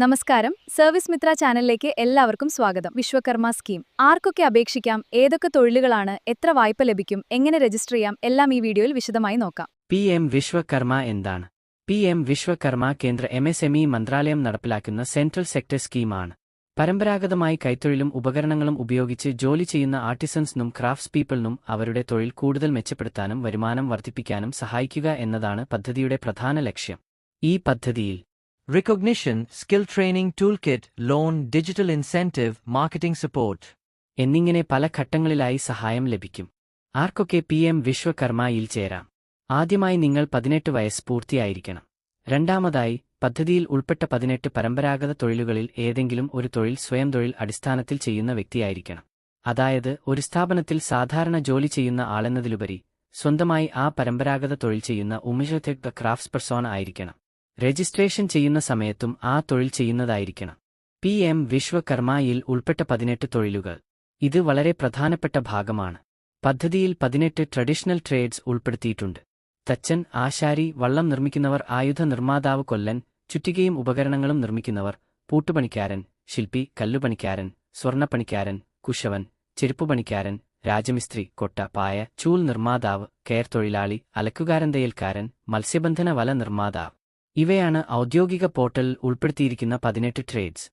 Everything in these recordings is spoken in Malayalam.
നമസ്കാരം, സർവീസ് മിത്ര ചാനലിലേക്ക് എല്ലാവർക്കും സ്വാഗതം. വിശ്വകർമ്മ സ്കീം ആർക്കൊക്കെ അപേക്ഷിക്കാം, ഏതൊക്കെ തൊഴിലുകളാണ്, എത്ര വായ്പ ലഭിക്കും, എങ്ങനെ രജിസ്റ്റർ ചെയ്യാം, എല്ലാം ഈ വീഡിയോയിൽ വിശദമായി നോക്കാം. PM വിശ്വകർമ്മ എന്താണ്? PM വിശ്വകർമ്മ കേന്ദ്ര MSME മന്ത്രാലയം നടപ്പിലാക്കുന്ന സെൻട്രൽ സെക്ടർ സ്കീമാണ്. പരമ്പരാഗതമായി കൈത്തൊഴിലും ഉപകരണങ്ങളും ഉപയോഗിച്ച് ജോലി ചെയ്യുന്ന ആർട്ടിസൻസിനും ക്രാഫ്റ്റ്സ് പീപ്പിളിനും അവരുടെ തൊഴിൽ കൂടുതൽ മെച്ചപ്പെടുത്താനും വരുമാനം വർദ്ധിപ്പിക്കാനും സഹായിക്കുക എന്നതാണ് പദ്ധതിയുടെ പ്രധാന ലക്ഷ്യം. ഈ പദ്ധതിയിൽ Recognition, Skill Training Toolkit, Loan, Digital Incentive, Marketing Support എന്നിങ്ങനെ പല ഘട്ടങ്ങളിലായി സഹായം ലഭിക്കും. ആർക്കൊക്കെ PM വിശ്വകർമ്മയിൽ ചേരാം? ആദ്യമായി നിങ്ങൾ 18 വയസ്സ് പൂർത്തിയായിരിക്കണം. രണ്ടാമതായി, പദ്ധതിയിൽ ഉൾപ്പെട്ട 18 പരമ്പരാഗത തൊഴിലുകളിൽ ഏതെങ്കിലും ഒരു തൊഴിൽ സ്വയം തൊഴിൽ അടിസ്ഥാനത്തിൽ ചെയ്യുന്ന വ്യക്തിയായിരിക്കണം. അതായത്, ഒരു സ്ഥാപനത്തിൽ സാധാരണ ജോലി ചെയ്യുന്ന ആളെന്നതിലുപരി സ്വന്തമായി ആ പരമ്പരാഗത തൊഴിൽ ചെയ്യുന്ന ഉമിഷത്തെ ക്രാഫ്റ്റ്സ് പെർസോണ ആയിരിക്കണം. രജിസ്ട്രേഷൻ ചെയ്യുന്ന സമയത്തും ആ തൊഴിൽ ചെയ്യുന്നതായിരിക്കണം. PM വിശ്വകർമ്മയിൽ ഉൾപ്പെട്ട 18 തൊഴിലുകൾ. ഇത് വളരെ പ്രധാനപ്പെട്ട ഭാഗമാണ്. പദ്ധതിയിൽ 18 ട്രഡീഷണൽ ട്രേഡ്സ് ഉൾപ്പെടുത്തിയിട്ടുണ്ട്. തച്ചൻ, ആശാരി, വള്ളം നിർമ്മിക്കുന്നവർ, ആയുധ നിർമ്മാതാവ്, കൊല്ലൻ, ചുറ്റികയും ഉപകരണങ്ങളും നിർമ്മിക്കുന്നവർ, പൂട്ടുപണിക്കാരൻ, ശില്പി, കല്ലുപണിക്കാരൻ, സ്വർണ്ണപ്പണിക്കാരൻ, കുശവൻ, ചെരുപ്പുപണിക്കാരൻ, രാജമിസ്ത്രി, കൊട്ട, പായ, ചൂൽ നിർമ്മാതാവ്, കയർ തൊഴിലാളി, അലക്കുകാരൻ, തയ്യൽക്കാരൻ, മത്സ്യബന്ധന വല നിർമ്മാതാവ്. ഇവയാണ് ഔദ്യോഗിക പോർട്ടലിൽ ഉൾപ്പെടുത്തിയിരിക്കുന്ന 18 ട്രേഡ്സ്.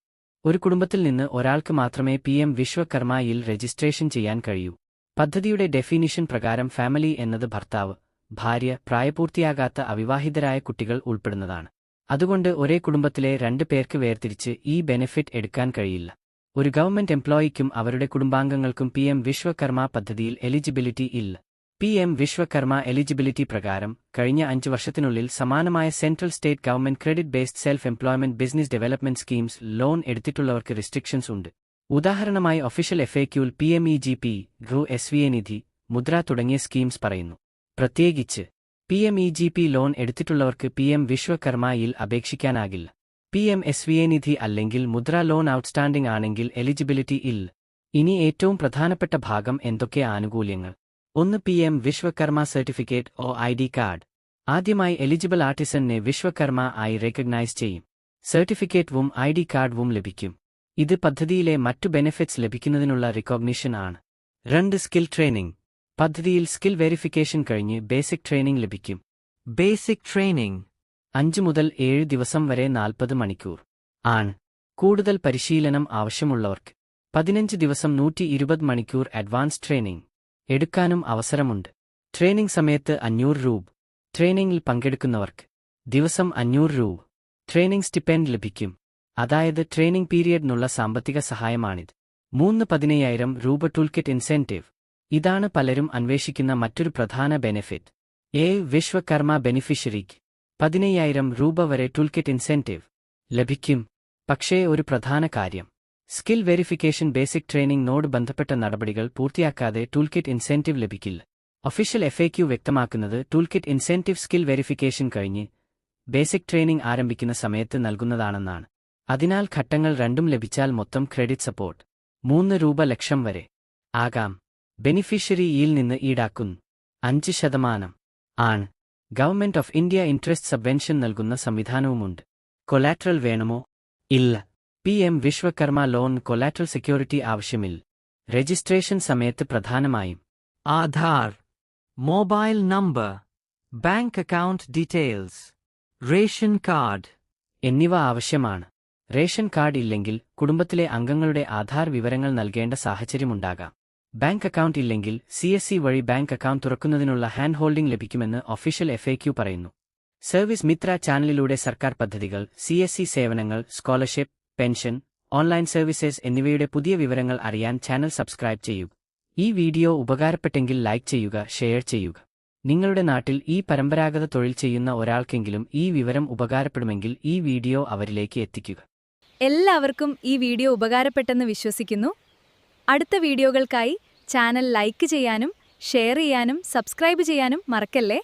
ഒരു കുടുംബത്തിൽ നിന്ന് ഒരാൾക്ക് മാത്രമേ PM വിശ്വകർമ്മയിൽ രജിസ്ട്രേഷൻ ചെയ്യാൻ കഴിയൂ. പദ്ധതിയുടെ ഡെഫിനിഷൻ പ്രകാരം ഫാമിലി എന്നത് ഭർത്താവ്, ഭാര്യ, പ്രായപൂർത്തിയാകാത്ത അവിവാഹിതരായ കുട്ടികൾ ഉൾപ്പെടുന്നതാണ്. അതുകൊണ്ട് ഒരേ കുടുംബത്തിലെ 2 പേർക്ക് വേർതിരിച്ച് ഈ ബെനിഫിറ്റ് എടുക്കാൻ കഴിയില്ല. ഒരു ഗവൺമെന്റ് എംപ്ലോയിക്കും അവരുടെ കുടുംബാംഗങ്ങൾക്കും PM വിശ്വകർമ്മ പദ്ധതിയിൽ എലിജിബിലിറ്റി ഇല്ല. PM വിശ്വകർമ്മ എലിജിബിലിറ്റി പ്രകാരം കഴിഞ്ഞ 5 വർഷത്തിനുള്ളിൽ സമാനമായ central state government credit based self employment business development schemes loan എടുത്തിട്ടുള്ളവർക്ക് റിസ്ട്രിക്ഷൻസ് ഉണ്ട്. ഉദാഹരണമായി ഒഫീഷ്യൽ FAQൽ PMEGP, GRU, SVA Nidhi, Mudra തുടങ്ങിയ സ്കീംസ് പറയുന്നു. പ്രത്യേകിച്ച് PMEGP ലോൺ എടുത്തിട്ടുള്ളവർക്ക് PM വിശ്വകർമ്മയിൽ അപേക്ഷിക്കാനാകില്ല. PMSVA നിധി അല്ലെങ്കിൽ മുദ്ര ലോൺ ഔട്ട്സ്റ്റാൻഡിംഗ് ആണെങ്കിൽ എലിജിബിലിറ്റി ഇല്ല. ഇനി ഏറ്റവും പ്രധാനപ്പെട്ട ഭാഗം എന്തൊക്കെ ആനുകൂല്യങ്ങൾ. 1. PM Vishwakarma certificate ID card. ആദ്യമായി എലിജിബിൾ ആർട്ടിസനെ വിശ്വകർമ്മ ആയി റെക്കഗ്നൈസ് ചെയ്യും. സർട്ടിഫിക്കറ്റും ID കാർഡും ലഭിക്കും. ഇത് പദ്ധതിയിലെ മറ്റു ബെനിഫിറ്റ്സ് ലഭിക്കുന്നതിനുള്ള റിക്കോഗ്നിഷൻ ആണ്. 2. Skill training. പദ്ധതിയിൽ സ്കിൽ വെരിഫിക്കേഷൻ കഴിഞ്ഞ് ബേസിക് ട്രെയിനിംഗ് ലഭിക്കും. Basic Training 5 മുതൽ 7 ദിവസം വരെ 40 മണിക്കൂർ ആണ്. കൂടുതൽ പരിശീലനം ആവശ്യമുള്ളവർക്ക് 15 ദിവസം 120 മണിക്കൂർ അഡ്വാൻസ് ട്രെയിനിംഗ് എടുക്കാനും അവസരമുണ്ട്. ട്രെയിനിംഗ് സമയത്ത് 500 രൂപ. ട്രെയിനിംഗിൽ പങ്കെടുക്കുന്നവർക്ക് ദിവസം 500 രൂപ ട്രെയിനിംഗ് സ്റ്റിപ്പെൻഡ് ലഭിക്കും. അതായത് ട്രെയിനിംഗ് പീരിയഡിനുള്ള സാമ്പത്തിക സഹായമാണിത്. 3. 15,000 രൂപ ടൂൾകിറ്റ് ഇൻസെന്റീവ്. ഇതാണ് പലരും അന്വേഷിക്കുന്ന മറ്റൊരു പ്രധാന ബെനിഫിറ്റ്. വിശ്വകർമ്മ ബെനിഫിഷ്യറിക്ക് 15,000 രൂപ വരെ ടൂൾകിറ്റ് ഇൻസെന്റീവ് ലഭിക്കും. പക്ഷേ ഒരു പ്രധാന കാര്യം, സ്കിൽ വെരിഫിക്കേഷൻ ബേസിക് ട്രെയിനിംഗിനോട് ബന്ധപ്പെട്ട നടപടികൾ പൂർത്തിയാക്കാതെ ടൂൾകിറ്റ് ഇൻസെന്റീവ് ലഭിക്കില്ല. ഒഫീഷ്യൽ FAQ വ്യക്തമാക്കുന്നത് ടൂൾകിറ്റ് ഇൻസെന്റീവ് സ്കിൽ വെരിഫിക്കേഷൻ കഴിഞ്ഞ് ബേസിക് ട്രെയിനിംഗ് ആരംഭിക്കുന്ന സമയത്ത് നൽകുന്നതാണെന്നാണ്. അതിനാൽ ഘട്ടങ്ങൾ രണ്ടും ലഭിച്ചാൽ മൊത്തം ക്രെഡിറ്റ് സപ്പോർട്ട് 3 രൂപ ലക്ഷം വരെ ആകാം. ബെനിഫിഷ്യറിയിൽ നിന്ന് ഈടാക്കുന്നു 5% ആണ്. Government of India interest subvention നൽകുന്ന സംവിധാനവുമുണ്ട്. കൊലാട്രൽ വേണമോ? ഇല്ല. PM Vishwakarma loan collateral security ആവശ്യമില്ല. രജിസ്ട്രേഷൻ സമയത്ത് പ്രധാനമായും Aadhaar, Mobile Number, Bank Account Details, Ration Card എന്നിവ ആവശ്യമാണ്. റേഷൻ കാർഡ് ഇല്ലെങ്കിൽ കുടുംബത്തിലെ അംഗങ്ങളുടെ ആധാർ വിവരങ്ങൾ നൽകേണ്ട സാഹചര്യമുണ്ടാകാം. ബാങ്ക് അക്കൗണ്ട് ഇല്ലെങ്കിൽ CSC വഴി ബാങ്ക് അക്കൗണ്ട് തുറക്കുന്നതിനുള്ള ഹാൻഡ് ഹോൾഡിംഗ് ലഭിക്കുമെന്ന് ഒഫീഷ്യൽ FAQ പറയുന്നു. സർവീസ് മിത്ര ചാനലിലൂടെ സർക്കാർ പദ്ധതികൾ, CSC സേവനങ്ങൾ, സ്കോളർഷിപ്പ്, പെൻഷൻ, ഓൺലൈൻ സർവീസസ് എന്നിവയുടെ പുതിയ വിവരങ്ങൾ അറിയാൻ ചാനൽ സബ്സ്ക്രൈബ് ചെയ്യുക. ഈ വീഡിയോ ഉപകാരപ്പെട്ടെങ്കിൽ ലൈക്ക് ചെയ്യുക, ഷെയർ ചെയ്യുക. നിങ്ങളുടെ നാട്ടിൽ ഈ പരമ്പരാഗത തൊഴിൽ ചെയ്യുന്ന ഒരാൾക്കെങ്കിലും ഈ വിവരം ഉപകാരപ്പെടുമെങ്കിൽ ഈ വീഡിയോ അവരിലേക്ക് എത്തിക്കുക. എല്ലാവർക്കും ഈ വീഡിയോ ഉപകാരപ്പെട്ടെന്ന് വിശ്വസിക്കുന്നു. അടുത്ത വീഡിയോകൾക്കായി ചാനൽ ലൈക്ക് ചെയ്യാനും ഷെയർ ചെയ്യാനും സബ്സ്ക്രൈബ് ചെയ്യാനും മറക്കല്ലേ.